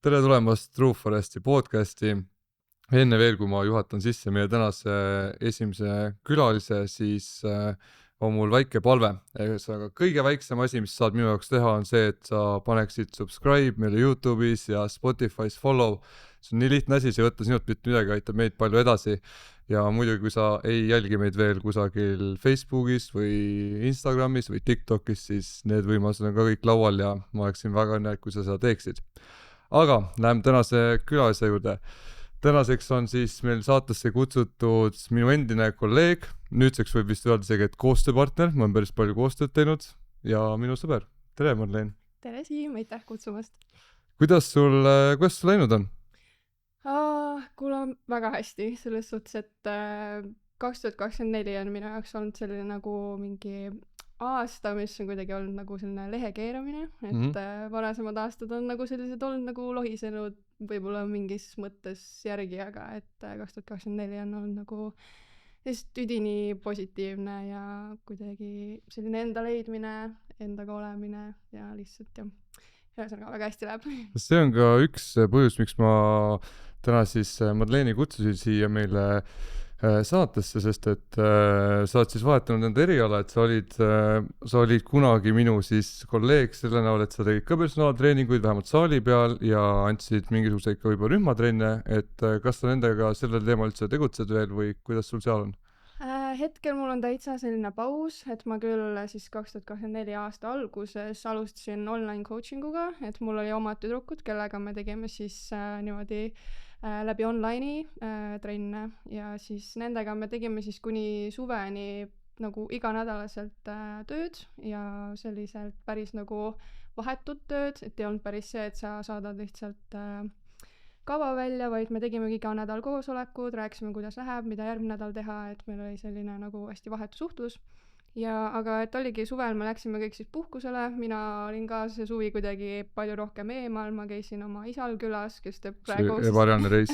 Tere tulemast True Foresti podcasti. Enne veel, kui ma juhatan sisse meie tänase esimese külalise, siis on mul väike palve. Aga kõige väiksem asi, mis saad minu jaoks teha, on see, et sa paneksid subscribe meile YouTube'is ja Spotify's follow. See on nii lihtne asi, see ei võtta sinult mitte midagi, aitab meid palju edasi. Ja muidugi, kui sa ei jälgi meid veel kusagil Facebookis või Instagramis või TikTokis, siis need võimalused on ka kõik laual ja ma oleksin väga õnnelik, kui sa seda teeksid. Aga läheme tänase külalise juurde. Tänaseks on siis meil saatesse kutsutud minu endine kolleeg, nüüdseks võib vist öelda isegi, et koostööpartner, ma olen päris palju koostööd teinud ja minu sõber. Tere, Marleen! Tere Siim, aitäh kutsumast! Kuidas sul läinud on? Kuule on väga hästi, selles suhtes, et 2024 on minu jaoks olnud selline nagu mingi aasta, mis on kuidagi olnud nagu selline lehe keeramine, et varasemad aastad on nagu sellised olnud nagu lohisenud võib-olla mingis mõttes järgi, aga et 2024 on olnud nagu lihtsalt üdini positiivne ja kuidagi selline enda leidmine, endaga olemine ja lihtsalt jah, ühesõnaga väga hästi läheb. See on ka üks põhjus, miks ma täna siis Madleeni kutsusin siia meile saatesse, sest et sa oled siis vahetanud enda eriala, et sa olid kunagi minu siis kolleeg selle näol, et sa tegid ka personaaltreeninguid vähemalt saali peal ja andsid mingisuguseid ka võib-olla rühmatrenne, et kas sa nendega sellel teemal üldse tegutsed veel või kuidas sul seal on? Hetkel mul on täitsa selline paus, et ma küll siis 2024 aasta alguses alustasin online coachinguga, et mul oli omad tüdrukud, kellega me tegime siis niimoodi läbi online'i trenne ja siis nendega me tegime siis kuni suveni nagu iganädalaselt tööd ja selliselt päris nagu vahetut tööd, et ei olnud päris see, et sa saadad lihtsalt kava välja, vaid me tegimegi iga nädal koosolekud, rääkisime, kuidas läheb, mida järgmine nädal teha, et meil oli selline nagu hästi vahetu suhtlus. Aga et oligi suvel, me läksime kõik siis puhkusele, mina olin ka see suvi kuidagi palju rohkem eemal, ma käisin oma isal külas, kes teeb praegu ebareaalne reis.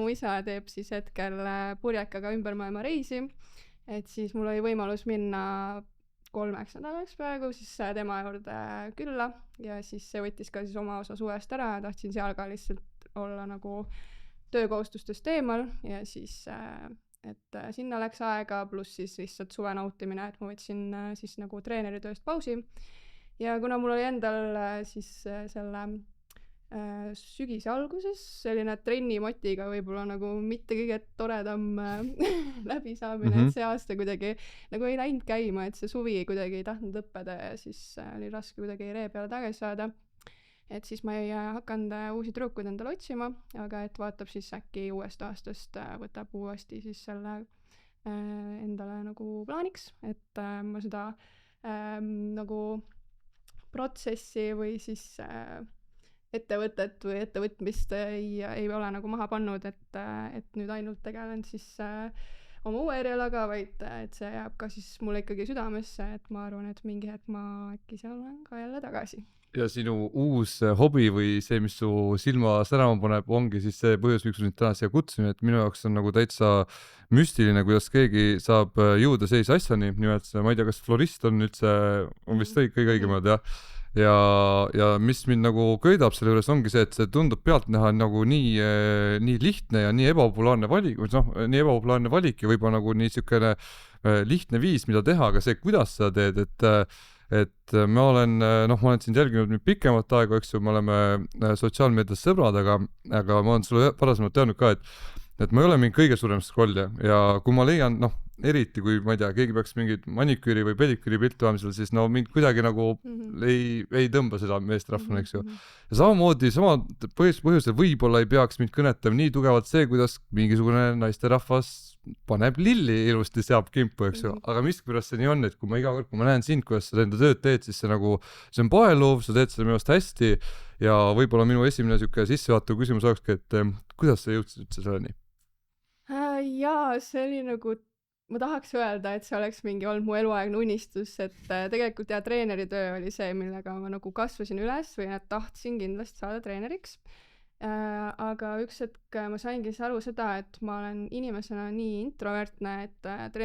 mu isa teeb siis hetkel purjekaga ümber maailma reisi, et siis mul oli võimalus minna 3 nädalaks praegu siis tema juurde külla ja siis see võttis ka siis oma osa suvest ära ja tahtsin seal ka lihtsalt olla nagu töökohustustest eemal ja siis et sinna läks aega, pluss siis lihtsalt suve nautimine, et ma võtsin siis nagu treeneritööst pausi ja kuna mul oli endal siis selle sügise alguses selline trennimotiga võib-olla nagu mitte kõige toredam läbisaamine, et see aasta kuidagi nagu ei läinud käima, et see suvi kuidagi ei tahtnud lõppeda ja siis oli raske kuidagi ree peale tagasi saada. Et siis ma ei hakanud uusi tüdrukuid endale otsima, aga et vaatab siis äkki uuest aastast võtab uuesti siis selle endale nagu plaaniks, et ma seda nagu protsessi või siis ettevõtet või ettevõtmist ei ole nagu maha pannud, et nüüd ainult tegelen siis oma uue erialaga, vaid et see jääb ka siis mulle ikkagi südamesse, et ma arvan, et mingi hetk ma äkki seal olen ka jälle tagasi. Ja sinu uus hobi või see, mis su silma särama paneb, ongi siis see põhjus, miks nüüd täna siia kutsun, et minu jaoks on nagu täitsa müstiline, kuidas keegi saab jõuda sellise asjani, nimelt ma ei tea, kas florist on üldse, on vist kõige õigemad, jah. Ja mis mind nagu köidab selle juures ongi see, et see tundub pealtnäha nagu nii lihtne ja nii ebapopulaarne valik, nii ebapopulaarne valik ja võib-olla nagu nii siukene lihtne viis, mida teha, aga see, kuidas sa teed, et ma olen sind jälginud nüüd pikemat aega, eks ju, me oleme sotsiaalmeedias sõbrad, aga ma olen sulle varasemalt teadnud ka, et ma ei ole mingi kõige suurem scrollja ja kui ma leian, eriti kui, ma ei tea, keegi peaks mingit maniküüri või pediküüri pilti vaamisel, siis mind kuidagi nagu ei tõmba seda meesterahvana, eks ju. Ja samamoodi, sama põhjusel võib-olla ei peaks mind kõnetama nii tugevalt see, kuidas mingisugune naisterahvas paneb lilli ilusti, seab kimpu, eks ju. Aga miskipärast see nii on, et kui ma iga kord, kui ma näen sind, kuidas sa enda tööd teed, siis see on paeluv, sa teed seda minu arust hästi ja võib-olla minu esimene siuke sissejuhatav küsimus olekski, et kuidas sa jõudsid üldse selleni? Jaa, see oli nagu, ma tahaks öelda, et see oleks mingi olnud mu eluaegne unistus, et tegelikult treeneritöö oli see, millega ma nagu kasvasin üles või tahtsin kindlasti saada treeneriks. Aga üks hetk ma saingi aru seda, et ma olen inimesena nii introvertne, et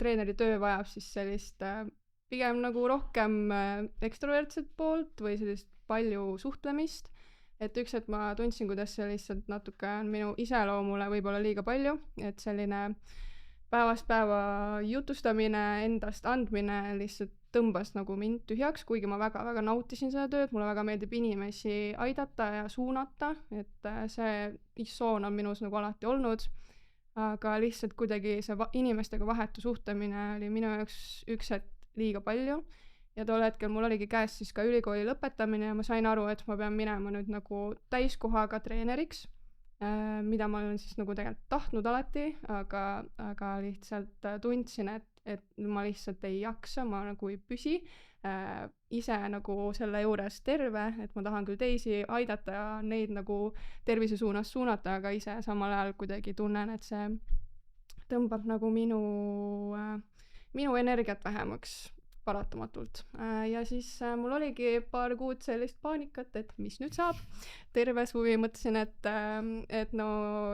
treeneritöö vajab siis sellist pigem nagu rohkem ekstrovertset poolt või sellist palju suhtlemist et üks hetk ma tundsin, kuidas see lihtsalt natuke on minu iseloomule võib-olla liiga palju, et selline päevast päeva jutustamine, endast andmine lihtsalt tõmbas nagu mind tühjaks, kuigi ma väga-väga nautisin seda tööd, mulle väga meeldib inimesi aidata ja suunata, et see issoon on minus nagu alati olnud, aga lihtsalt kuidagi see inimestega vahetu suhtlemine oli minu jaoks üks hetk liiga palju ja tol hetkel mul oligi käes siis ka ülikooli lõpetamine ja ma sain aru, et ma pean minema nüüd nagu täiskohaga treeneriks, mida ma olen siis nagu tegelikult tahtnud alati, aga lihtsalt tundsin, et ma lihtsalt ei jaksa, ma nagu ei püsi ise nagu selle juures terve, et ma tahan küll teisi aidata ja neid nagu tervise suunas suunata, aga ise samal ajal kuidagi tunnen, et see tõmbab nagu minu energiat vähemaks paratamatult. Ja siis mul oligi paar kuud sellist paanikat, et mis nüüd saab. Terve suvi mõtlesin, et no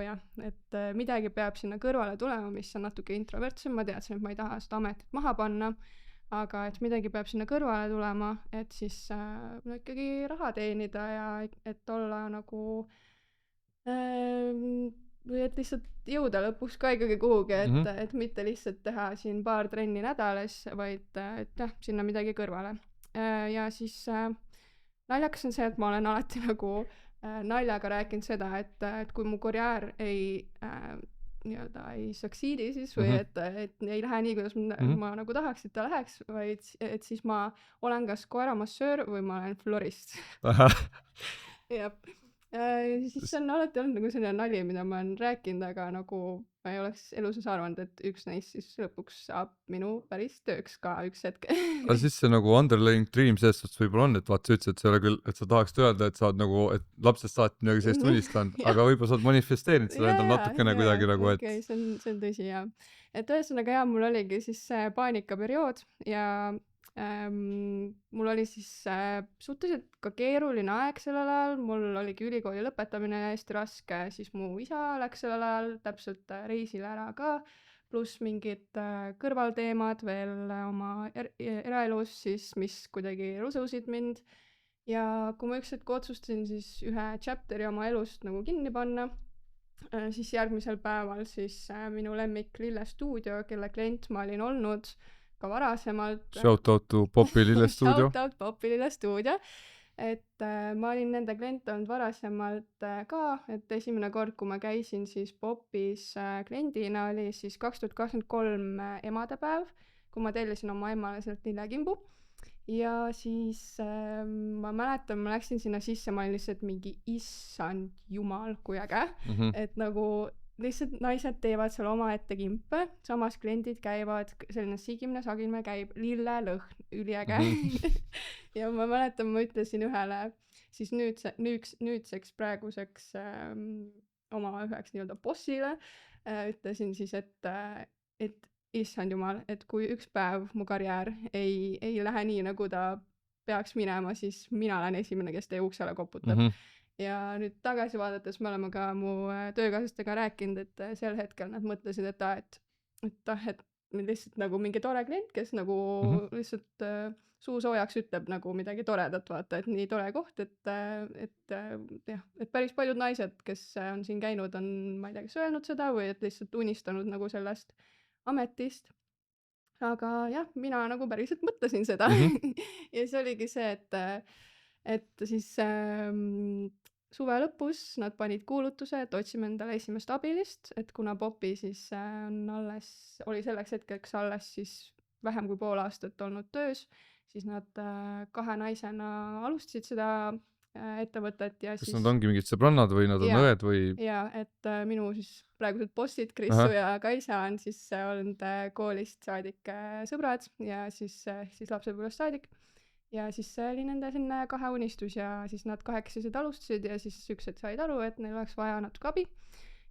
jah, et midagi peab sinna kõrvale tulema, mis on natuke introvertsem. Ma teadsin, et ma ei taha seda ametit maha panna, aga et midagi peab sinna kõrvale tulema, et siis no ikkagi raha teenida ja et olla nagu või et lihtsalt jõuda lõpuks ka ikkagi kuhugi, et mitte lihtsalt teha siin paar trenni nädalas, vaid et jah, sinna midagi kõrvale. Ja siis naljakas on see, et ma olen alati nagu naljaga rääkinud seda, et kui mu karjäär ei nii-öelda ei succeed'i siis või et ei lähe nii, kuidas ma nagu tahaks, et ta läheks, vaid et siis ma olen kas koeramassöör või ma olen florist. Jah. Siis see on alati olnud nagu selline nali, mida ma olen rääkinud, aga nagu ma ei oleks elu sees arvanud, et üks neist siis lõpuks saab minu päris tööks ka üks hetk. Aga siis see nagu underlying dream selles suhtes võib-olla on, et vaat sa ütlesid, et see ei ole küll, et sa tahaksid öelda, et sa oled nagu, et lapsest saati midagi sellist unistanud, aga võib-olla sa oled manifesteerinud seda endal natukene kuidagi nagu, et okei, see on tõsi, jah. Et ühesõnaga jah, mul oligi siis see paanikaperiood ja mul oli siis suhteliselt ka keeruline aeg sellel ajal, mul oligi ülikooli lõpetamine hästi raske, siis mu isa läks sellel ajal täpselt reisile ära ka, pluss mingid kõrvalteemad veel oma eraelus siis, mis kuidagi rusõusid mind. Ja kui ma üks hetk otsustasin siis ühe chapteri oma elust nagu kinni panna, siis järgmisel päeval siis minu lemmik Lille Stuudio, kelle klient ma olin olnud ka varasemalt. Shout out to Popi Lille Stuudio. Shout out Popi Lille Stuudio. Et ma olin nende klient olnud varasemalt ka, et esimene kord, kui ma käisin siis Popis kliendina, oli siis 2023 emadepäev, kui ma tellisin oma emale sealt lillekimbu. Ja siis ma mäletan, ma läksin sinna sisse, ma olin lihtsalt mingi issand jumal, kui äge, et nagu lihtsalt naised teevad seal omaette kimpe, samas kliendid käivad, selline sigimine käib, lillelõhn, üliäge. Ja ma mäletan, ma ütlesin ühele siis nüüdseks praeguseks oma üheks nii-öelda bossile, ütlesin siis, et issand jumal, et kui üks päev mu karjäär ei lähe nii, nagu ta peaks minema, siis mina olen esimene, kes teie uksele koputab. Ja nüüd tagasi vaadates me oleme ka mu töökaaslastega rääkinud, et sel hetkel nad mõtlesid, et lihtsalt nagu mingi tore klient, kes nagu lihtsalt suu soojaks ütleb nagu midagi toredat, vaata, et nii tore koht, et jah, et päris paljud naised, kes on siin käinud, on, ma ei tea, kes öelnud seda või et lihtsalt unistanud nagu sellest ametist. Aga jah, mina nagu päriselt mõtlesin seda. Ja see oligi see, et siis suve lõpus nad panid kuulutuse, et otsime endale esimest abilist, et kuna Popi siis oli selleks hetkeks alles siis vähem kui pool aastat olnud töös, siis nad kahe naisena alustasid seda ettevõtet ja kas siis nad ongi mingid sõbrannad või nad on õed või? Ja, et minu siis praegused bossid, Krissu ja Kaisa on siis olnud koolist saadik sõbrad ja siis lapsepõlvest saadik. Ja siis see oli nende selline kahe unistus ja siis nad kahekesed alustasid ja siis üksed said aru, et neil oleks vaja natuke abi.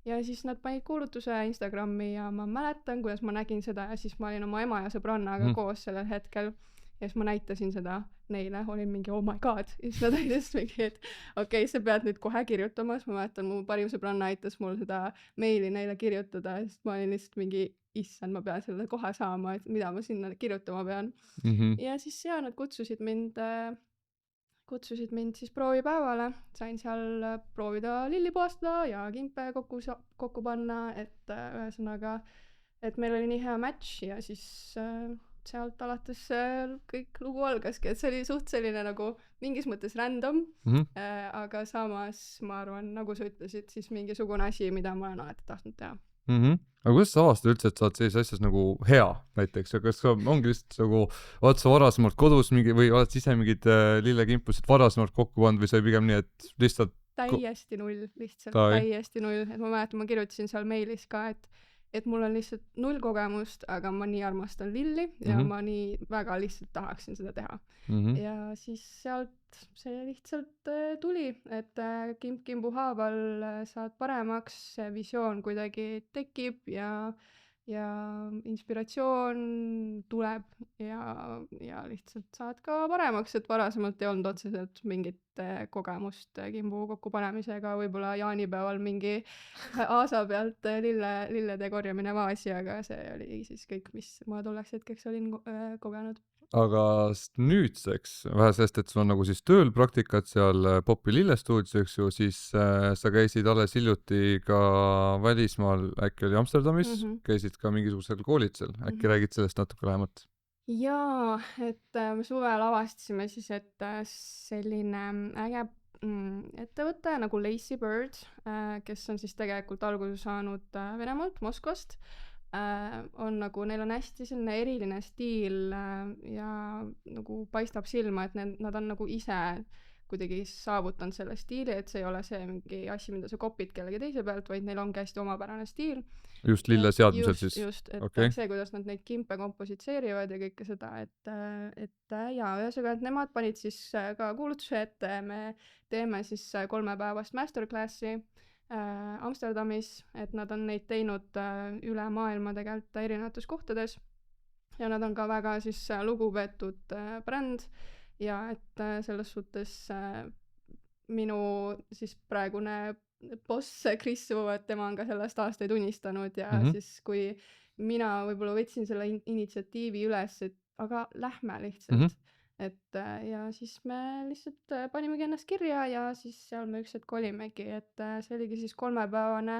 Ja siis nad panid kuulutuse Instagrami ja ma mäletan, kuidas ma nägin seda ja siis ma olin oma ema ja sõbrannaga koos sellel hetkel. Ja siis ma näitasin seda neile, olin mingi oh my god, ja siis nad olid just mingi, et okei, sa pead nüüd kohe kirjutama, siis ma mäletan, mu parim sõbranna aitas mul seda meili neile kirjutada, sest ma olin lihtsalt mingi issand, ma pean selle kohe saama, et mida ma sinna kirjutama pean. Ja siis nad kutsusid mind kutsusid mind siis proovipäevale, sain seal proovida lilli puhastada ja kimpe kokku panna, et ühesõnaga, et meil oli nii hea match ja siis sealt alates kõik lugu algaski, et see oli suht selline nagu mingis mõttes random, aga samas ma arvan, nagu sa ütlesid, siis mingisugune asi, mida ma olen alati tahtnud teha. Aga kuidas sa avastad üldse, et sa oled sellises asjas nagu hea näiteks ja kas sa ongi lihtsalt nagu oled sa varasemalt kodus mingi või oled sa ise mingid lillekimpusid varasemalt kokku pannud või sai pigem nii, et lihtsalt täiesti null, täiesti null, et ma mäletan, ma kirjutasin seal meilis ka, et mul on lihtsalt null kogemust, aga ma nii armastan lilli ja ma nii väga lihtsalt tahaksin seda teha. Ja siis sealt see lihtsalt tuli, et kimbu haaval saad paremaks, see visioon kuidagi tekib ja inspiratsioon tuleb ja lihtsalt saad ka paremaks, et varasemalt ei olnud otseselt mingit kogemust kimbu kokkupanemisega, võib-olla jaanipäeval mingi aasa pealt lillede korjamine vaasi, aga see oli siis kõik, mis ma tolleks hetkeks olin kogenud. Aga nüüdseks, vähe sellest, et sul on nagu siis tööl praktikat seal Popi lillestuudios, eks ju, siis sa käisid alles hiljuti ka välismaal, äkki oli Amsterdamis, käisid ka mingisugusel koolitusel, äkki räägid sellest natuke lähemalt? Jaa, et me suvel avastasime siis, et selline äge ettevõte nagu Lazy Bird, kes on siis tegelikult alguse saanud Venemaalt, Moskvast, on nagu, neil on hästi selline eriline stiil ja nagu paistab silma, et nad on nagu ise kuidagi saavutanud selle stiili, et see ei ole see mingi asi, mida sa kopid kellegi teise pealt, vaid neil ongi hästi omapärane stiil. Just lille seadmisel siis? Just, et see, kuidas nad neid kimpe kompositseerivad ja kõike seda, et ja ühesõnaga, et nemad panid siis ka kuulutuse, et me teeme siis 3-päevast masterclassi Amsterdamis, et nad on neid teinud üle maailma tegelikult erinevates kohtades ja nad on ka väga siis lugupeetud bränd ja et selles suhtes minu siis praegune boss Chris Wu, et tema on ka sellest aastaid unistanud ja siis kui mina võib-olla võtsin selle initsiatiivi üles, et aga lähme lihtsalt. Et ja siis me lihtsalt panimegi ennast kirja ja siis seal me üks hetk olimegi, et see oligi siis 3-päevane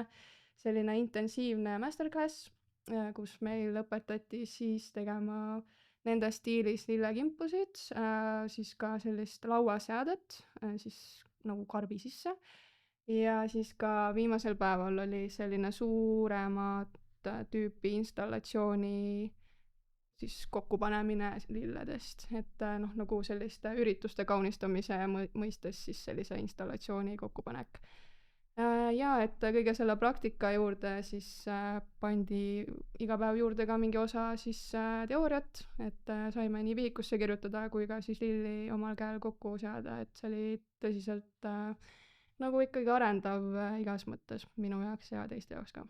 selline intensiivne masterclass, kus meil õpetati siis tegema nende stiilis lillekimpusid, siis ka sellist lauaseadet, siis nagu karbi sisse ja siis ka viimasel päeval oli selline suuremat tüüpi installatsiooni siis kokkupanemine lilledest, et nagu selliste ürituste kaunistamise mõistes siis sellise installatsiooni kokkupanek. Ja et kõige selle praktika juurde siis pandi iga päev juurde ka mingi osa siis teooriat, et saime nii vihikusse kirjutada kui ka siis lilli omal käel kokku seada, et see oli tõsiselt nagu ikkagi arendav igas mõttes minu jaoks ja teiste jaoks ka.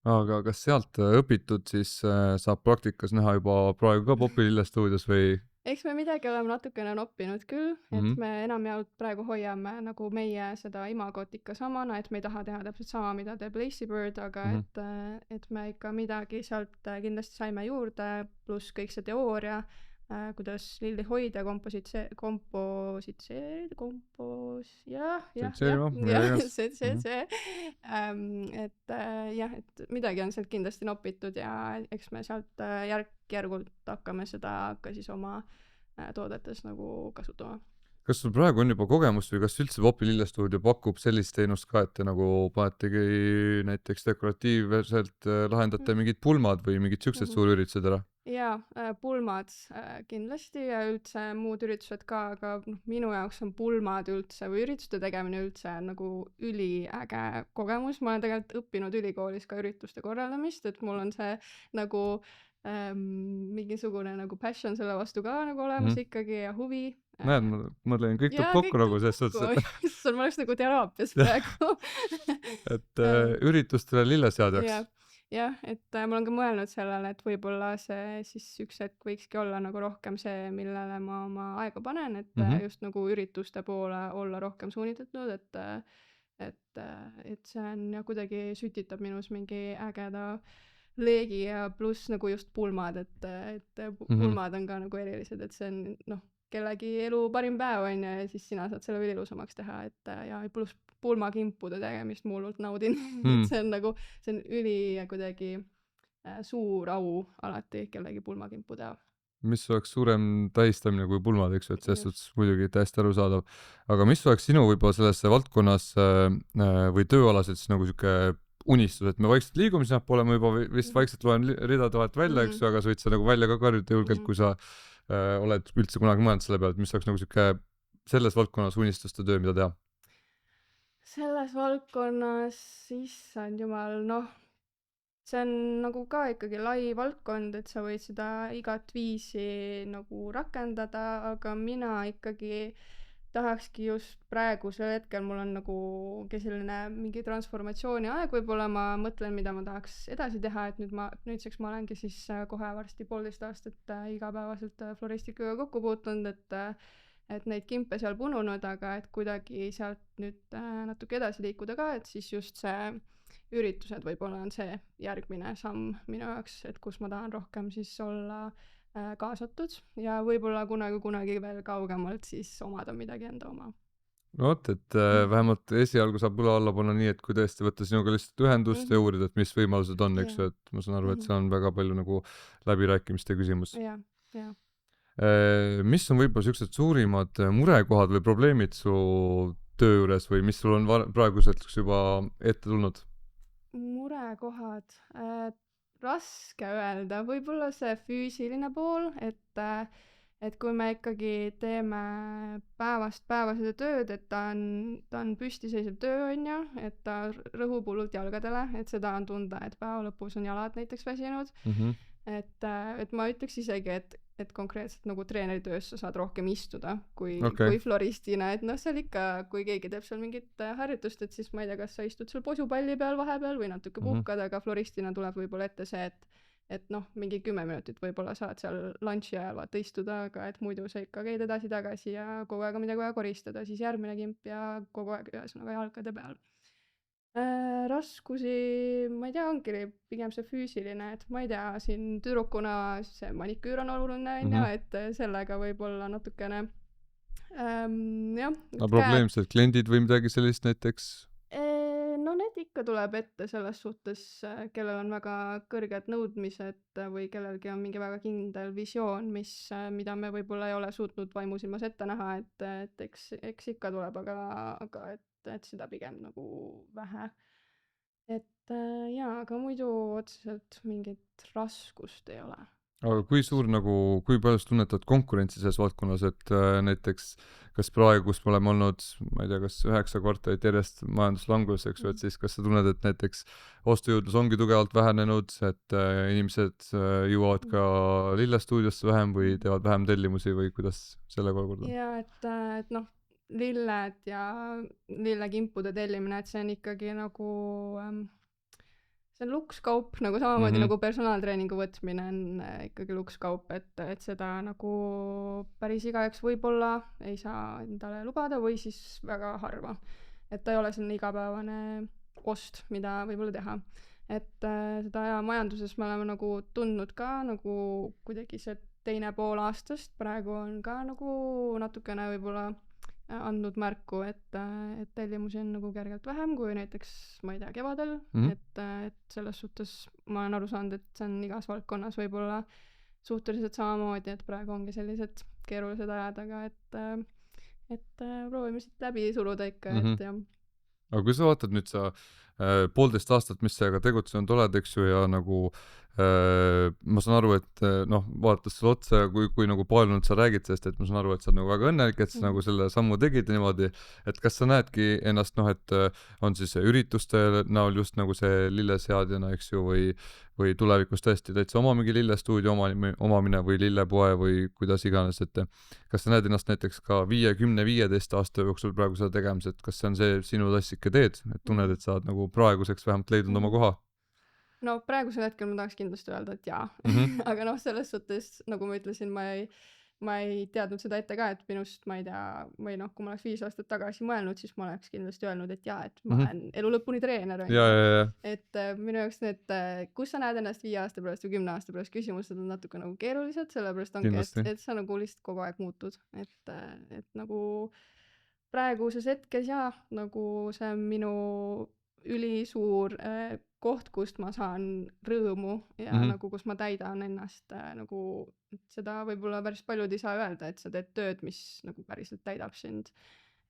Aga kas sealt õpitud siis saab praktikas näha juba praegu ka Popi lillestuudios või? Eks me midagi oleme natukene noppinud küll, et me enamjaolt praegu hoiame nagu meie seda imagot ikka samana, et me ei taha teha täpselt sama, mida teeb Lazy Bird, aga et me ikka midagi sealt kindlasti saime juurde, pluss kõik see teooria, kuidas lilli hoida, et midagi on sealt kindlasti nopitud ja eks me sealt järk-järgult hakkame seda ka siis oma toodetes nagu kasutama. Kas sul praegu on juba kogemus või kas üldse Popi lillestuudio pakub sellist teenust ka, et te nagu panetegi näiteks dekoratiivselt lahendate mingid pulmad või mingid siuksed suurüritused ära? Jaa, pulmad kindlasti ja üldse muud üritused ka, aga minu jaoks on pulmad üldse või ürituste tegemine üldse nagu üliäge kogemus. Ma olen tegelikult õppinud ülikoolis ka ürituste korraldamist, et mul on see nagu mingisugune nagu passion selle vastu ka nagu olemas ikkagi ja huvi. Näed, ma lõin kõik tuleb kokku nagu selles suhtes. Ma oleks nagu teraapias praegu. Et üritustele lilleseadjaks. Jah, et ma olen ka mõelnud sellele, et võib-olla see siis üks hetk võikski olla nagu rohkem see, millele ma oma aega panen, et just nagu ürituste poole olla rohkem suunitatud, et see on ja kuidagi sütitab minus mingi ägeda leegi ja pluss nagu just pulmad, et pulmad on ka nagu erilised, et see on kellegi elu parim päev on ja siis sina saad selle veel ilusamaks teha, et ja pluss pulmakimpude tegemist ma hullult naudin et see on nagu, see on üli kuidagi suur au alati kellegi pulmakimpu teha. mis oleks suurem tähistamine kui pulmad, eks ju, et selles Just. suhtes muidugi täiesti arusaadav. Aga mis oleks sinu võib-olla selles valdkonnas või tööalaselt siis nagu sihuke unistus, et me vaikselt liigume sinnapoole, ma juba vist vaikselt loen ridade vahelt välja, eks ju, aga sa võid seda nagu välja ka karjuda julgelt, kui sa oled üldse kunagi mõelnud selle peale, et mis oleks nagu sihuke selles valdkonnas unistuste töö, mida teha? Selles valdkonnas, issand jumal, noh, see on nagu ka ikkagi lai valdkond, et sa võid seda igat viisi nagu rakendada, aga mina ikkagi tahakski just praegusel hetkel, mul on nagu selline mingi transformatsiooni aeg, võib-olla ma mõtlen, mida ma tahaks edasi teha, et nüüdseks ma olengi siis kohe varsti 1,5 aastat igapäevaselt floristikaga kokku puutunud, et neid kimpe seal pununud, aga et kuidagi sealt nüüd natuke edasi liikuda ka, et siis just see üritused võib-olla on see järgmine samm minu jaoks, et kus ma tahan rohkem siis olla kaasatud ja võib-olla kunagi veel kaugemalt siis omada midagi enda oma. No vot, et vähemalt esialgu saab õla alla panna nii, et kui tõesti võtta sinuga lihtsalt ühendust ja uurida, et mis võimalused on, eks ju, et ma saan aru, et see on väga palju nagu läbirääkimiste küsimus. Jah. Mis on võib-olla siuksed suurimad murekohad või probleemid su töö juures või mis sul on praeguseks juba ette tulnud? Murekohad, raske öelda, võib-olla see füüsiline pool, et kui me ikkagi teeme päevast päeva seda tööd, et ta on püstiseisev töö, on ju, et ta rõhub hullult jalgadele, et seda on tunda, et päeva lõpus on jalad näiteks väsinud. Et ma ütleks isegi, et konkreetselt nagu treeneritöös sa saad rohkem istuda kui floristina, et noh, seal ikka, kui keegi teeb seal mingit harjutust, et siis ma ei tea, kas sa istud seal posupalli peal vahepeal või natuke puhkad, aga floristina tuleb võib-olla ette see, et noh, mingi 10 minutit võib-olla saad seal lunchi ajal vaata istuda, aga et muidu sa ikka käid edasi-tagasi ja kogu aeg on midagi vaja koristada, siis järgmine kimp ja kogu aeg ühesõnaga jalgade peal. Raskusi, ma ei tea, ongi pigem see füüsiline, et ma ei tea, siin tüdrukuna see maniküür on oluline, on ju, et sellega võib-olla natukene jah. Aga probleemsed kliendid või midagi sellist näiteks? No need ikka tuleb ette selles suhtes, kellel on väga kõrged nõudmised või kellelgi on mingi väga kindel visioon, mida me võib-olla ei ole suutnud vaimusilmas ette näha, et eks ikka tuleb, aga et seda pigem nagu vähe. Et jaa, aga muidu otseselt mingit raskust ei ole. Aga kui suur nagu, kui palju sa tunnetad konkurentsi selles valdkonnas, et näiteks kas praegu, kus me oleme olnud, ma ei tea, kas 9 kvartalit järjest majanduslangus, eks ju, et siis kas sa tunned, et näiteks ostujõudlus ongi tugevalt vähenenud, et inimesed jõuavad ka lillestuudiosse vähem või teevad vähem tellimusi või kuidas sellega olukord on? Jaa, et noh, lilled ja lillekimpude tellimine, et see on ikkagi nagu see on lukskaup, nagu samamoodi nagu personaaltreeningu võtmine on ikkagi lukskaup, et seda nagu päris igaüks võib-olla ei saa endale lubada või siis väga harva. Et ta ei ole selline igapäevane ost, mida võib-olla teha. Et seda ja majanduses me oleme nagu tundnud ka nagu kuidagi see teine pool aastast, praegu on ka nagu natukene võib-olla andnud märku, et tellimusi on nagu kergelt vähem kui näiteks, ma ei tea, kevadel, et selles suhtes ma olen aru saanud, et see on igas valdkonnas võib-olla suhteliselt samamoodi, et praegu ongi sellised keerulised ajad, aga et proovime siit läbi suruda ikka, et jah. Aga kui sa vaatad nüüd sa 1,5 aastat, mis sa ka tegutsenud oled, eks ju, ja nagu ma saan aru, et noh, vaadates sulle otsa, kui nagu paalunud sa räägid sellest, et ma saan aru, et sa oled nagu väga õnnelik, et sa nagu selle sammu tegid niimoodi, et kas sa näedki ennast, noh, et on siis ürituste näol just nagu see lilleseadjana, eks ju, või tulevikus tõesti täitsa oma mingi lillestuudio omamine või lillepoe või kuidas iganes, et kas sa näed ennast näiteks ka 5, 10, 15 aasta jooksul praegu seda tegemas, et kas see on see sinu tassike teed, et tunned, et sa oled nagu praeguseks vähemalt leidnud oma koha? No praegusel hetkel ma tahaks kindlasti öelda, et jaa. Aga noh, selles suhtes, nagu ma ütlesin, ma ma ei teadnud seda ette ka, et minust, ma ei tea, või noh, kui ma oleks 5 aastat tagasi mõelnud, siis ma oleks kindlasti öelnud, et jaa, et ma olen elu lõpuni treener, on ja, ju. ja, ja. Et minu jaoks need, kus sa näed ennast 5 aasta pärast või 10 aasta pärast küsimused on natuke nagu keerulised, sellepärast ongi, Kindlasti. et sa nagu lihtsalt kogu aeg muutud, et nagu praeguses hetkes jaa, nagu see on minu ülisuur koht, kust ma saan rõõmu ja nagu kus ma täidan ennast nagu, et seda võib-olla päris paljud ei saa öelda, et sa teed tööd, mis nagu päriselt täidab sind.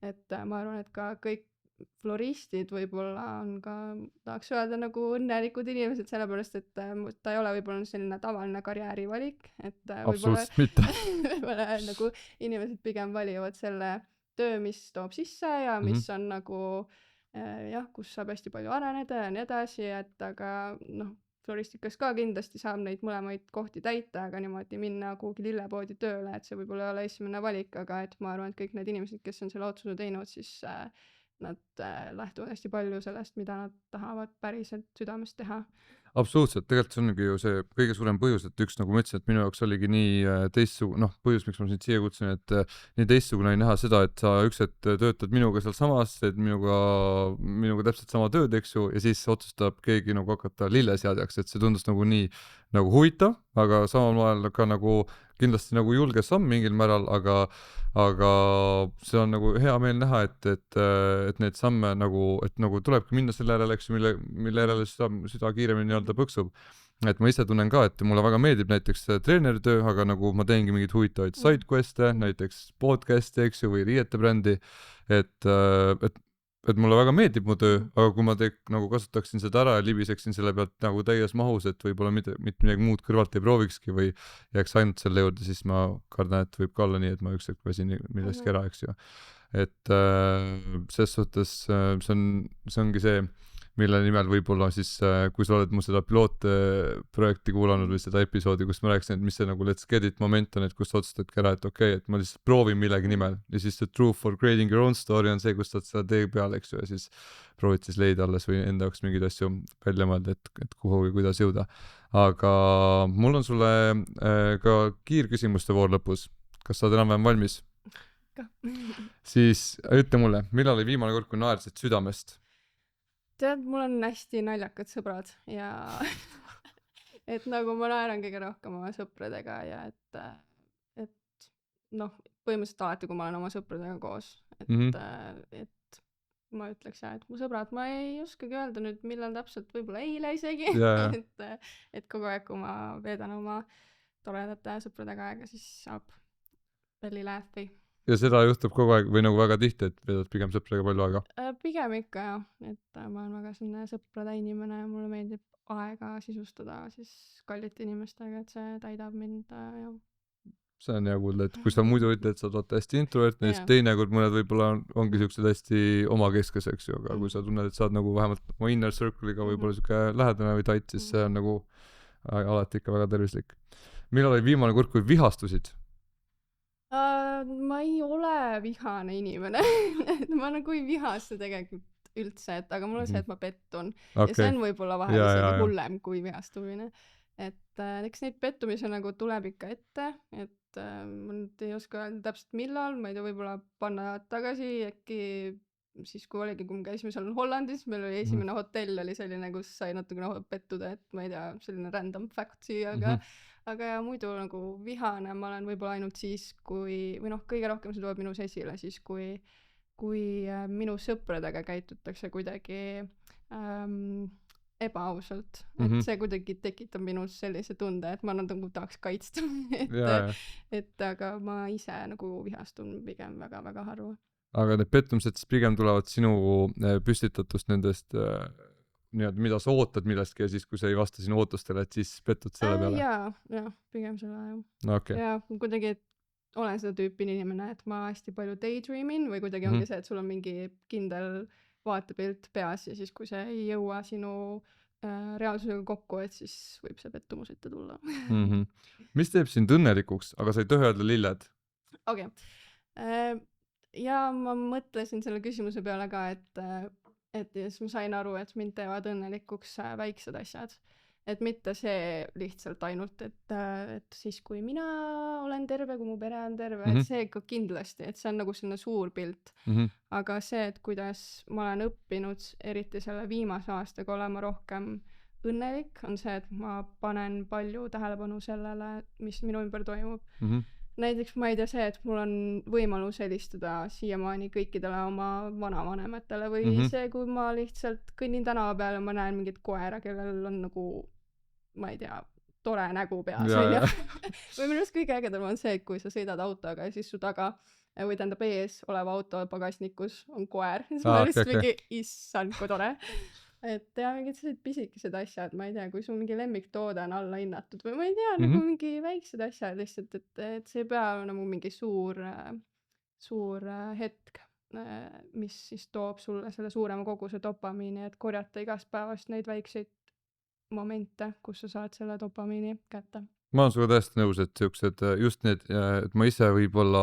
Et ma arvan, et ka kõik floristid võib-olla on ka, tahaks öelda nagu õnnelikud inimesed, sellepärast et ta ei ole võib-olla selline tavaline karjäärivalik, et võib-olla Absoluutselt mitte. võib-olla nagu inimesed pigem valivad selle töö, mis toob sisse ja mis on nagu jah, kus saab hästi palju areneda ja nii edasi, et aga noh, floristikas ka kindlasti saab neid mõlemaid kohti täita, aga niimoodi minna kuhugi lillepoodi tööle, et see võib-olla ei ole esimene valik, aga et ma arvan, et kõik need inimesed, kes on selle otsuse teinud, siis nad lähtuvad hästi palju sellest, mida nad tahavad päriselt südamest teha. Absoluutselt, tegelikult see ongi ju see kõige suurem põhjus, et üks, nagu ma ütlesin, et minu jaoks oligi nii teistsugune, noh, põhjus, miks ma sind siia kutsun, et nii teistsugune oli näha seda, et sa üks hetk töötad minuga sealsamas, teed minuga täpselt sama tööd, eks ju, ja siis otsustab keegi nagu hakata lilleseadjaks, et see tundus nagu nii nagu huvitav, aga samal ajal ka nagu kindlasti nagu julge samm mingil määral, aga see on nagu hea meel näha, et need samme nagu, et nagu tulebki minna selle järele, eks ju, mille järele süda kiiremini nii-öelda põksub. Et ma ise tunnen ka, et mulle väga meeldib näiteks treeneritöö, aga nagu ma teengi mingeid huvitavaid sidequest'e, näiteks podcast'e, eks ju, või riietebrändi, et mulle väga meeldib mu töö, aga kui ma nagu kasutaksin seda ära ja libiseksin selle pealt nagu täies mahus, et võib-olla mitte midagi muud kõrvalt ei proovikski või jääks ainult selle juurde, siis ma kardan, et võib ka olla nii, et ma üks hetk väsin millestki ära, eks ju. Et ses suhtes see ongi see, mille nimel võib-olla siis, kui sa oled mu seda pilootprojekti kuulanud või seda episoodi, kus ma rääkisin, et mis see nagu let's get it moment on, et kus sa otsustadki ära, et okei, et ma lihtsalt proovin millegi nimel ja siis see truth for creating your own story on see, kus sa oled seda tee peal, eks ju, ja siis proovid siis leida alles või enda jaoks mingeid asju välja mõelda, et kuhu või kuidas jõuda. Aga mul on sulle ka kiirküsimuste voor lõpus. Kas sa oled enam-vähem valmis? Siis ütle mulle, millal oli viimane kord, kui naersid südamest? Tead, mul on hästi naljakad sõbrad ja et nagu ma naeran kõige rohkem oma sõpradega ja et noh, põhimõtteliselt alati, kui ma olen oma sõpradega koos, et ma ütleks jah, et mu sõbrad, ma ei oskagi öelda nüüd, millal täpselt, võib-olla eile isegi, et kogu aeg, kui ma veedan oma toredate sõpradega aega, siis saab belly laugh'i. Ja seda juhtub kogu aeg või nagu väga tihti, et veedad pigem sõpradega palju aega? Pigem ikka jah, et ma olen väga selline sõprade inimene ja mulle meeldib aega sisustada siis kallite inimestega, et see täidab mind jah. See on hea kuulda, et kui sa muidu ütled, et sa oled hästi introvertne, siis teinekord mõned võib-olla ongi siuksed hästi omakeskes, eks ju, aga kui sa tunned, et sa oled nagu vähemalt oma inner circle'iga võib-olla siuke lähedane või tait, siis see on nagu alati ikka väga tervislik. Millal oli viimane kord, kui vihastusid? Ma ei ole vihane inimene ma nagu ei vihasta tegelikult üldse, et aga mul on see, et ma pettun ja see on võib-olla vahel isegi hullem kui vihastumine, et eks neid pettumisi nagu tuleb ikka ette, et ma nüüd ei oska öelda täpselt millal, ma ei tea, võib-olla panna tagasi äkki siis kui oligi, kui me käisime seal Hollandis, meil oli esimene hotell oli selline, kus sai natukene pettuda, et ma ei tea, selline random fact siia, aga ja muidu nagu vihane ma olen võib-olla ainult siis, kui, või noh, kõige rohkem see tuleb minus esile siis, kui minu sõpradega käitutakse kuidagi ebaausalt, et see kuidagi tekitab minus sellise tunde, et ma nagu tahaks kaitsta, et aga ma ise nagu vihastun pigem väga-väga harva. Aga need pettumised siis pigem tulevad sinu püstitatust nendest nii-öelda, mida sa ootad millestki ja siis, kui sa ei vasta sinu ootustele, et siis pettud selle peale? Jaa, pigem selle jah. Ja kuidagi olen seda tüüpi inimene, et ma hästi palju daydreamin või kuidagi ongi see, et sul on mingi kindel vaatepilt peas ja siis, kui see ei jõua sinu reaalsusega kokku, et siis võib see pettumus ette tulla. Mis teeb sind õnnelikuks, aga sa ei tohi öelda lilled? Okei. Ja ma mõtlesin selle küsimuse peale ka, et siis ma sain aru, et mind teevad õnnelikuks väiksed asjad. et mitte see lihtsalt ainult, et siis kui mina olen terve, kui mu pere on terve, et see ikka kindlasti, et see on nagu selline suur pilt. Aga see, et kuidas ma olen õppinud, eriti selle viimase aastaga olema rohkem õnnelik, on see, et ma panen palju tähelepanu sellele, mis minu ümber toimub. Näiteks ma ei tea see, et mul on võimalus helistada siiamaani kõikidele oma vanavanematele või see, kui ma lihtsalt kõnnin tänava peal ja ma näen mingit koera, kellel on nagu, ma ei tea, tore nägu peas. Või minu arust kõige ägedam on see, et kui sa sõidad autoga ja siis su taga või tähendab ees oleva auto pagasnikus on koer. Siis ma lihtsalt mingi, issand, kui tore. Et ja mingid sellised pisikesed asjad, ma ei tea, kui sul mingi lemmiktoode on alla hinnatud või ma ei tea, nagu mingi väiksed asjad lihtsalt, et see ei pea nagu mingi suur hetk, mis siis toob sulle selle suurema koguse dopamiini, et korjata igast päevast neid väikseid momente, kus sa saad selle dopamiini kätte. Ma olen suga täiesti nõus, et siuksed just need, et ma ise võib-olla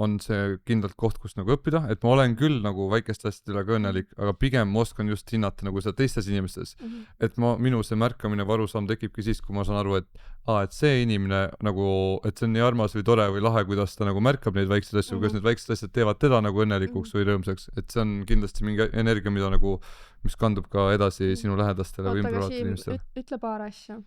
on see kindlalt koht, kus nagu õppida, et ma olen küll nagu väikeste asjadele ka õnnelik, aga pigem ma oskan just hinnata nagu seda teistes inimestes. Et minu see märkamine või arusaam tekibki siis, kui ma saan aru, et see inimene nagu, et see on nii armas või tore või lahe, kuidas ta nagu märkab neid väikseid asju, kuidas need väiksed asjad teevad teda nagu õnnelikuks või rõõmsaks, et see on kindlasti mingi energia, mida nagu, mis kandub ka edasi sinu lähedastele või ümbervaatele inimestele. Ütle paar asja.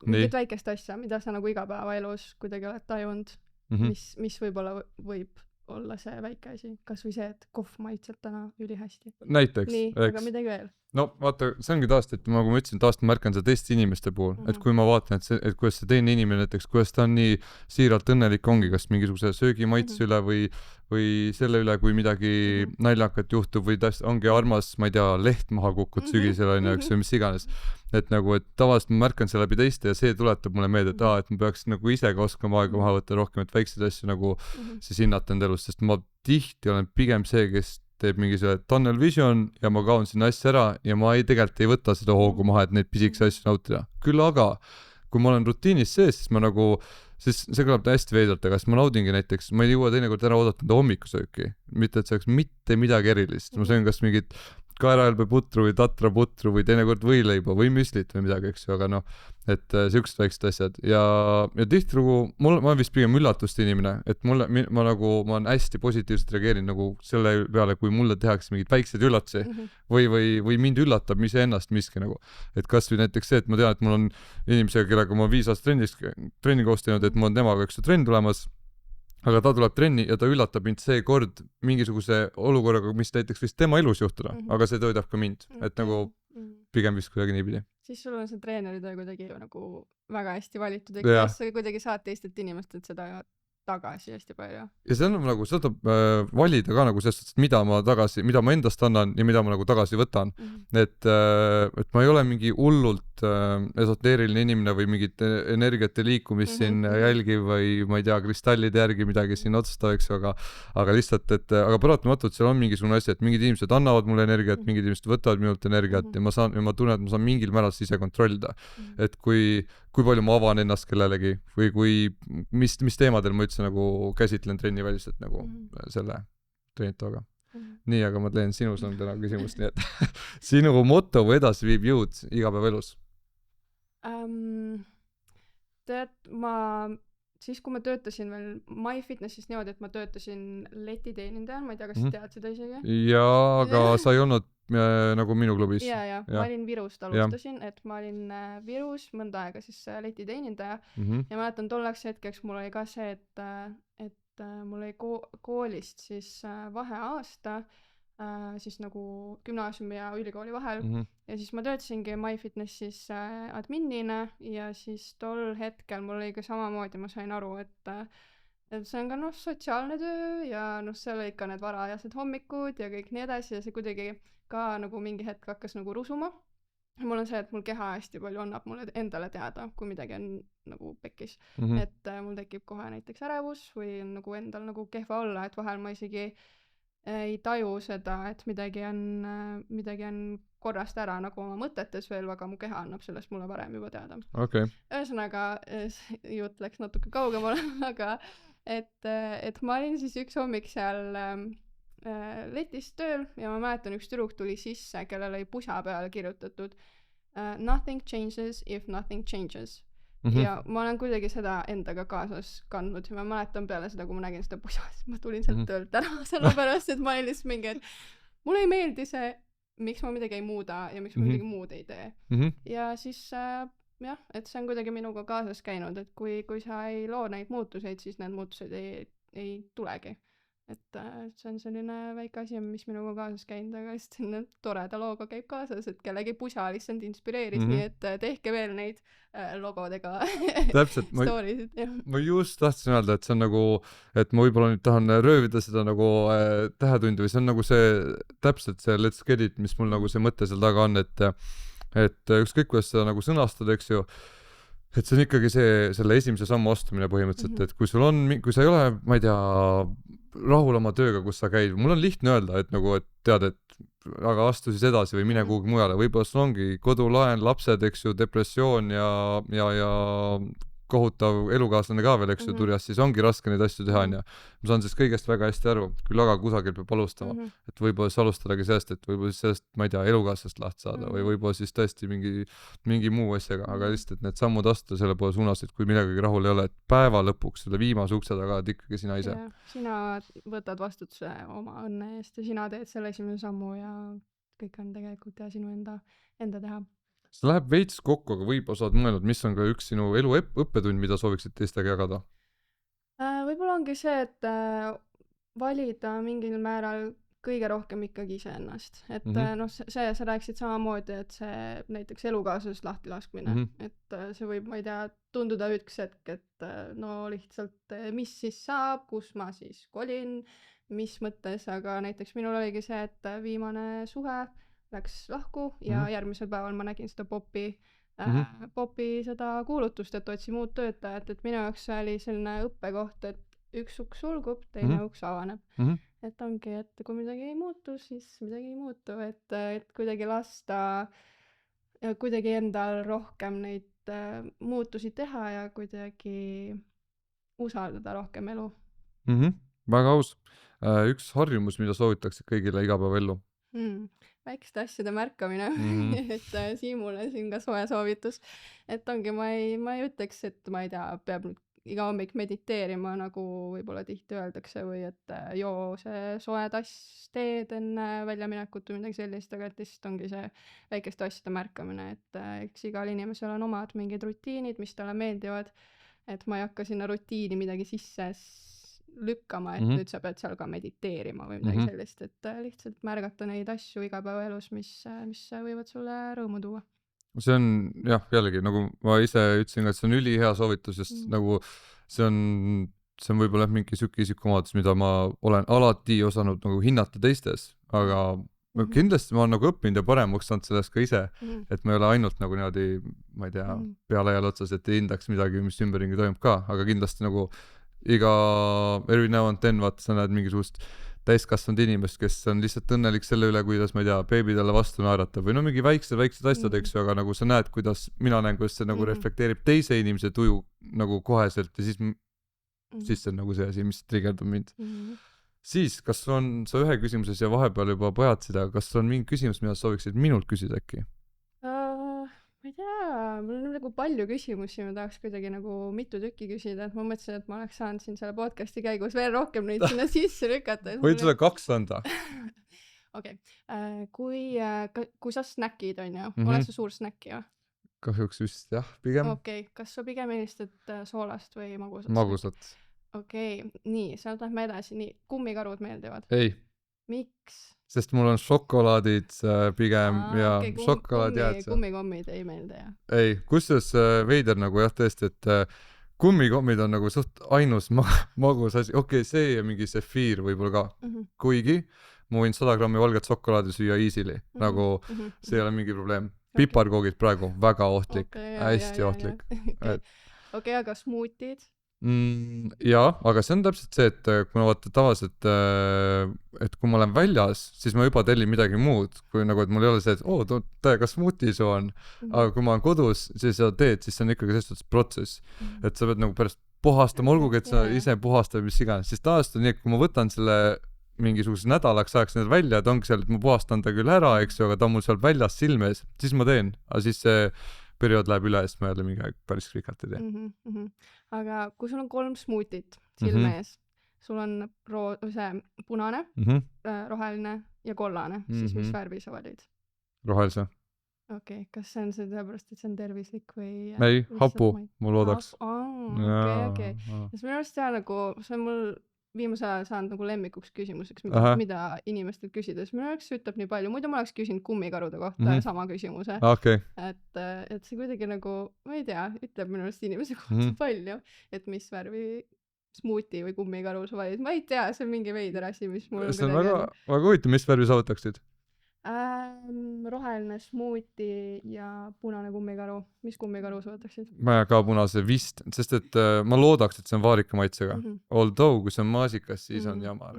Mingit väikest asja, mida sa nagu igapäevaelus kuidagi oled tajunud, mis võib-olla võib olla see väike asi, kas või see, et kohv maitseb täna ülihästi. Näiteks. Nii, aga midagi veel. No vaata, see ongi taast, et nagu ma ütlesin, taast ma märkan seda teiste inimeste puhul, et kui ma vaatan, et kuidas see teine inimene näiteks, kuidas ta on nii siiralt õnnelik ongi, kas mingisuguse söögimaitse üle või selle üle, kui midagi naljakat juhtub või ongi armas, ma ei tea, leht maha kukkud sügisel on ju, mis iganes. Et nagu, et tavaliselt ma märkan see läbi teiste ja see tuletab mulle meelde, et ma peaks nagu ise ka oskama aega maha võtta rohkem, et väikseid asju nagu siis hinnata enda elus, sest ma tihti olen pigem see, kes teeb mingi selle tunnel vision ja ma kaon sinna asja ära ja ma tegelikult ei võta seda hoogu maha, et neid pisikesi asju nautida. Küll aga, kui ma olen rutiinis sees, siis ma nagu, siis see kõlab hästi veidralt, aga siis ma naudingi näiteks, ma ei jõua teinekord ära oodata enda hommikusööki, mitte et see oleks mitte midagi erilist, ma söön kas mingit kaerahelbeputru või tatraputru või teinekord võileiba või müslit või midagi, eks ju, aga noh, et siuksed väiksed asjad ja tihtilugu ma olen vist pigem üllatuste inimene, et ma olen hästi positiivselt reageerinud nagu selle peale, kui mulle tehakse mingeid väikseid üllatusi või mind üllatab iseennast miski nagu, et kasvõi näiteks see, et ma tean, et mul on inimesega, kellega ma 5 aastat trenni koos teinud, et mul on temaga üks trenn tulemas, aga ta tuleb trenni ja ta üllatab mind seekord mingisuguse olukorraga, mis näiteks vist tema elus juhtuda, aga see toidab ka mind, et nagu pigem vist kuidagi niipidi. Siis sul on see treeneritöö kuidagi nagu väga hästi valitud, kas sa kuidagi saad teistelt inimestelt seda tagasi hästi palju. Ja see on nagu, seda valida ka nagu selles suhtes, mida ma endast annan ja mida ma nagu tagasi võtan. Et ma ei ole mingi hullult esoteeriline inimene või mingit energiate liikumist siin jälgiv või ma ei tea, kristallide järgi midagi siin otsustav, eks ju, aga lihtsalt, aga paratamatult seal on mingisugune asi, et mingid inimesed annavad mulle energiat, mingid inimesed võtavad minult energiat ja ma tunnen, et ma saan mingil määral ise kontrollida. Et kui palju ma avan ennast kellelegi või mis teemadel ma üldse nagu käsitlen trenniväliselt nagu selle treenitoga. Nii, aga ma teen sinus on täna küsimust, nii et sinu moto või edasiviiv jõud igapäevaelus? Tead, siis kui ma töötasin veel MyFitnessis niimoodi, et ma töötasin letiteenindajana, ma ei tea, kas sa tead seda isegi? Jaa, aga sa ei olnud nagu minu klubis. Ja. Ma olin Virust alustasin, et ma olin Virus mõnda aega siis letiteenindaja ja mäletan tolleks hetkeks mul oli ka see, et mul oli koolist siis vaheaasta siis nagu gümnaasiumi ja ülikooli vahel ja siis ma töötasingi MyFitnessis adminina ja siis tol hetkel mul oli ka samamoodi, ma sain aru, et see on ka sotsiaalne töö ja seal oli ikka need varajased hommikud ja kõik nii edasi ja see kuidagi ka nagu mingi hetk hakkas nagu rusuma. Mul on see, et mul keha hästi palju annab mulle endale teada, kui midagi on nagu pekkis. Et mul tekib kohe näiteks ärevus või nagu endal nagu kehva olla, et vahel ma isegi ei taju seda, et midagi on korrast ära nagu oma mõtetes veel, aga mu keha annab sellest mulle varem juba teada. Ühesõnaga, jutt läks natuke kaugemale, aga et ma olin siis üks hommik seal letis tööl ja ma mäletan, üks tüdruk tuli sisse, kellel oli pusa peale kirjutatud nothing changes if nothing changes. Ja ma olen kuidagi seda endaga kaasas kandnud ja ma mäletan peale seda, kui ma nägin seda pusa, siis ma tulin sealt töölt ära, sellepärast, et ma olin lihtsalt mingi, et mulle ei meeldi see, miks ma midagi ei muuda ja miks ma midagi muud ei tee. Ja siis jah, et see on kuidagi minuga kaasas käinud, et kui sa ei loo neid muutuseid, siis need muutused ei tulegi. Et see on selline väike asi, mis minuga kaasas käinud, aga just selline toreda looga käib kaasas, et kellegi pusa lihtsalt inspireeris, nii et tehke veel neid logodega storysid. Ma just tahtsin öelda, et see on nagu, et ma võib-olla nüüd tahan röövida seda nagu tähetundi või see on nagu see, täpselt see let's get it, mis mul nagu see mõte seal taga on, et ükskõik kuidas seda nagu sõnastada, eks ju, et see on ikkagi selle esimese sammu astumine põhimõtteliselt, et kui sa ei ole, ma ei tea, rahul oma tööga, kus sa käid, mul on lihtne öelda, et nagu, et tead, et aga astu siis edasi või mine kuhugi mujale, võib-olla sul ongi kodulaen, lapsed, eks ju, depressioon ja kohutav elukaaslane ka veel, eks ju, turjas, siis ongi raske neid asju teha, onju. Ma saan sellest kõigest väga hästi aru, küll aga kusagil peab alustama, et võib-olla siis alustadagi sellest, et võib-olla siis sellest, ma ei tea, elukaaslast lahti saada või võib-olla siis tõesti mingi muu asjaga, aga lihtsalt need sammud astuda selle poole suunas, et kui millegagi rahul ei ole, et päeva lõpuks selle viimase ukse taga oled ikkagi sina ise. Sina võtad vastutuse oma õnne eest ja sina teed selle esimese sammu ja kõik on tegelikult ja sinu enda teha. See läheb veits kokku, aga võib-olla saad mõelnud, mis on ka üks sinu elu õppetund, mida sooviksid teistega jagada? Võib-olla ongi see, et valida mingil määral kõige rohkem ikkagi iseennast. Et noh, sa rääkisid samamoodi, et see näiteks elukaaslasest lahti laskmine. Et see võib, ma ei tea, tunduda üks hetk, et no lihtsalt mis siis saab, kus ma siis kolin, mis mõttes, aga näiteks minul oligi see, et viimane suhe läks lahku ja järgmisel päeval ma nägin seda Popi seda kuulutust, et otsi muud töötajat, et minu jaoks oli selline õppekoht, et üks uks sulgub, teine uks avaneb. Et ongi, et kui midagi ei muutu, siis midagi ei muutu, et kuidagi lasta kuidagi endal rohkem neid muutusi teha ja kuidagi usaldada rohkem elu. Väga aus. Üks harjumus, mida soovitaksid kõigile igapäevaellu? Väikeste asjade märkamine, et Siimule siin ka soe soovitus, et ongi, ma ei ütleks, et ma ei tea, peab iga hommik mediteerima, nagu võib-olla tihti öeldakse või et joo see soe tass teed enne väljaminekut või midagi sellist, aga et lihtsalt ongi see väikeste asjade märkamine, et eks igal inimesel on omad mingid rutiinid, mis talle meeldivad, et ma ei hakka sinna rutiini midagi sisse lükkama, et nüüd sa pead seal ka mediteerima või midagi sellist, et lihtsalt märgata neid asju igapäevaelus, mis võivad sulle rõõmu tuua. See on jah, jällegi, nagu ma ise ütlesin, et see on ülihea soovitus, sest nagu see on võib-olla mingi süki isikuomadus, mida ma olen alati osanud nagu hinnata teistes, aga kindlasti ma olen nagu õppinud ja paremaks saanud sellest ka ise, et ma ei ole ainult nagu niimoodi, ma ei tea, peale jälle otsas, et ei hindaks midagi, mis ümberringi toimub ka, aga kindlasti nagu every now and then vaata, sa näed mingisugust täiskasvanud inimest, kes on lihtsalt õnnelik selle üle, kuidas, ma ei tea, beebi talle vastu naeratab või no mingi väiksed asjad, eks ju, aga nagu sa näed, mina näen, kuidas see nagu reflekteerib teise inimese tuju nagu koheselt ja siis see on nagu see asi, mis trigerdab mind. Siis, kas sa ühe küsimuse siia vahepeal juba pojatsid, aga kas on mingi küsimus, mida sooviksid minult küsida äkki? Ma ei tea, mul on nagu palju küsimusi, ma tahaks kuidagi nagu mitu tükki küsida, et ma mõtlesin, et ma oleks saanud siin selle podcasti käigus veel rohkem neid sinna sisse lükata. Võid sulle 2 anda? Okei. Kui sa snäkid, on ju, oled sa suur snäkki või? Kahjuks vist jah, pigem. Okei, kas sa pigem eelistad soolast või magusat? Magusat. Okei, nii, sealt lähme edasi, nii, kummikarud meeldivad? Ei. Miks? Sest mul on šokolaadid pigem ja šokolaadjääd. Kummikommid ei meeldi, jah? Ei, kusjuures veider nagu jah tõesti, et kummikommid on nagu suht ainus magus asi. Okei, see ja mingi sefiir võib-olla ka. Kuigi ma võin 100 grammi valget šokolaadi süüa easily, nagu see ei ole mingi probleem. Piparkoogid praegu, väga ohtlik, hästi ohtlik. Okei, aga smuutid? Jaa, aga see on täpselt see, et kui ma vaata tavaliselt, et kui ma olen väljas, siis ma juba tellin midagi muud, kui nagu, et mul ei ole see, et kas smuuti su on, aga kui ma olen kodus, siis sa teed, siis see on ikkagi selles suhtes protsess, et sa pead nagu pärast puhastama, olgugi, et sa ise puhastad mis iganes, siis tavaliselt on nii, et kui ma võtan selle mingisuguseks nädalaks ajaks need välja, et ongi seal, et ma puhastan ta küll ära, eks ju, aga ta on mul seal väljas silme ees, siis ma teen, aga siis see periood läheb üle, siis ma jälle mingi aeg päris pikalt ei tee. Aga kui sul on 3 smuutit silme ees, sul on see punane, roheline ja kollane, siis mis värvi sa valid? Rohelise. Okei, kas see on sellepärast, et see on tervislik või? Ei, hapu, ma loodaks. Okei. Sest minu arust see on mul viimasel ajal saanud nagu lemmikuks küsimuseks, mida inimestelt küsida, sest minu jaoks ütleb nii palju, muidu ma oleks küsinud kummikarude kohta sama küsimuse. Et see kuidagi nagu, ma ei tea, ütleb minu arust inimese kohta palju, et mis värvi smuuti või kummikaru sa valid. Ma ei tea, see on mingi veider asi, mis mul see on väga huvitav, mis värvi sa võtaksid? Roheline smuuti ja punane kummikaru. Mis kummikaru sa võtaksid? Ma ka punase vist, sest et ma loodaks, et see on vaarika maitsega. Although, kui see on maasikas, siis on jama.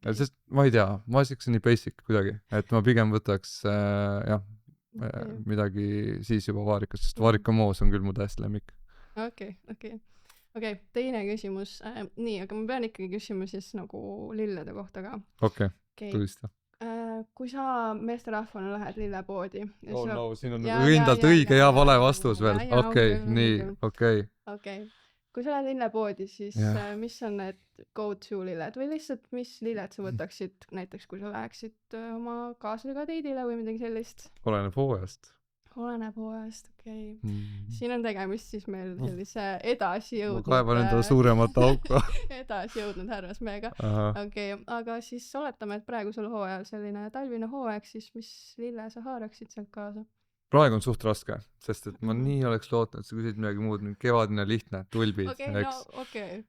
Sest ma ei tea, maasikas on nii basic kuidagi, et ma pigem võtaks midagi siis juba vaarikas, sest vaarikamoos on küll mu täiesti lemmik. Okei, teine küsimus. Nii, aga ma pean ikkagi küsima siis nagu lillede kohta ka. Okei, tulista. Kui sa meesterahvana lähed lillepoodi siin on rindalt õige ja vale vastus veel. Okei. Kui sa lähed lillepoodi, siis mis on need go-to lilled või lihtsalt mis lilled sa võtaksid näiteks, kui sa läheksid oma kaaslasega teidile või midagi sellist? Oleneb hooajast, okei. Siin on tegemist siis meil sellise edasijõudnud ma kaevan endale suuremat auku edasijõudnud härrasmehega. Okei, aga siis oletame, et praegusel hooajal selline talvine hooaeg, siis mis lille sa haaraksid sealt kaasa? Praegu on suht raske, sest et ma nii oleks lootnud, et sa küsid midagi muud, kevadine lihtne, tulbid, eks.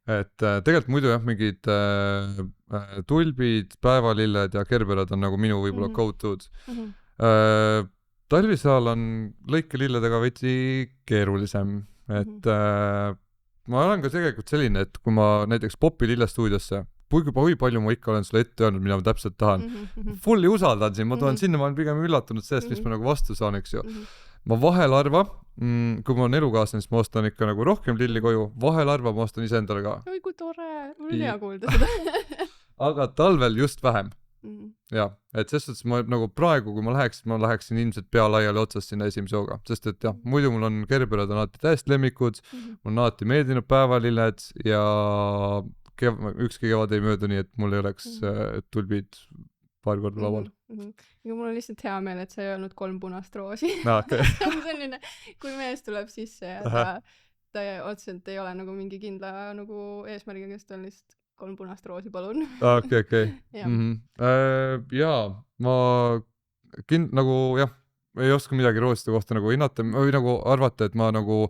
Et tegelikult muidu jah, mingid tulbid, päevalilled ja kerberad on nagu minu võib-olla go-to'd. Talvisel on lõikelilledega veidi keerulisem, et ma olen ka tegelikult selline, et kui ma näiteks Popi lillestuudiosse, kui palju ma ikka olen sulle ette öelnud, mida ma täpselt tahan, fulli usaldan siin, ma tulen sinna, ma olen pigem üllatunud sellest, mis ma nagu vastu saan, eks ju. Ma vahel arva, kui ma on elukaaslane, siis ma ostan ikka nagu rohkem lilli koju, vahel arva, ma ostan ise endale ka. Oi, kui tore, mul on hea kuulda seda. Aga talvel just vähem. Ja, et sest, et ma nagu praegu, kui ma läheksin ilmselt pea laiali otsast sinna esimese hooga, sest et jah, muidu mul on kerberad on alati täiesti lemmikud, mul on alati meeldinud päevalilled ja ükski kevad ei möödu nii, et mul ei oleks tulbid paar korda laual. Aga mul on lihtsalt hea meel, et sa ei öelnud 3 punast roosi. Selline, kui mees tuleb sisse ja ta otseselt ei ole nagu mingi kindla nagu eesmärgiga, kes ta on lihtsalt 3 punast roosi, palun. Okei. Jaa, ma nagu jah, ei oska midagi rooside kohta nagu hinnata või nagu arvata, et ma nagu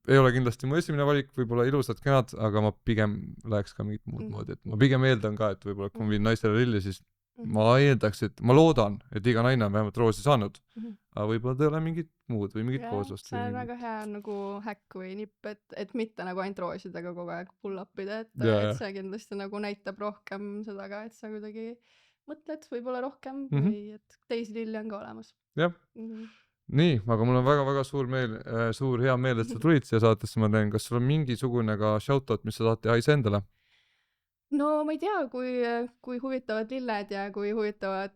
ei ole kindlasti mu esimene valik, võib-olla ilusad kenad, aga ma pigem läheks ka mingit muud moodi, et ma pigem eeldan ka, et võib-olla kui ma viin naistele lilli, siis ma eeldaks, et ma loodan, et iga naine on vähemalt roosi saanud, aga võib-olla ta ei ole mingit muud või mingit kooslust. See on väga hea nagu häkk või nipp, et mitte nagu ainult roosidega kogu aeg pull-upida, et see kindlasti nagu näitab rohkem seda ka, et sa kuidagi mõtled võib-olla rohkem või et teisi lilli on ka olemas. Jah. Nii, aga mul on väga-väga suur hea meel, et sa tulid siia saatesse, ma teen, kas sul on mingisugune ka shoutout, mis sa tahad teha iseendale? No ma ei tea, kui huvitavad lilled ja kui huvitavad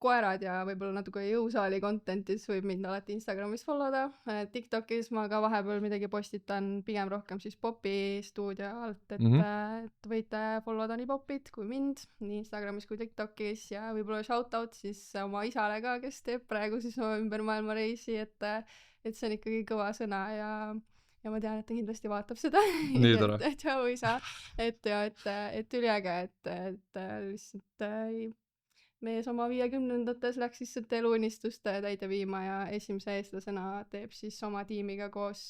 koerad ja võib-olla natuke jõusaali contentis võib mind alati Instagramis followda. TikTokis ma ka vahepeal midagi postitan, pigem rohkem siis Popi stuudio alt, et võite followda nii Popit kui mind, nii Instagramis kui TikTokis ja võib-olla shoutout siis oma isale ka, kes teeb praegu siis oma ümber maailma reisi, et see on ikkagi kõva sõna ja ma tean, et ta kindlasti vaatab seda. Nii tore. Tšau isa. Et üliäge, et lihtsalt mees oma 50-ndates läks lihtsalt eluunistuste täide viima ja esimese eestlasena teeb siis oma tiimiga koos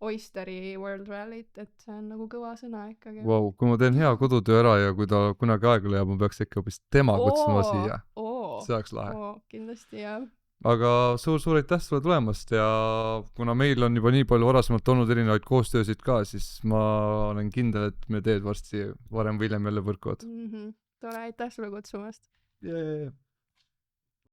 Oysteri World Rallyt, et see on nagu kõva sõna ikkagi. Wow, kui ma teen hea kodutöö ära ja kui ta kunagi aega leiab, ma peaks ikka hoopis tema kutsuma siia. See oleks lahe. Kindlasti, jah. Aga suur aitäh sulle tulemast ja kuna meil on juba nii palju varasemalt olnud erinevaid koostöösid ka, siis ma olen kindel, et me teed varsti varem või hiljem jälle põrkuvad. Tore, aitäh sulle kutsumast. Yeah.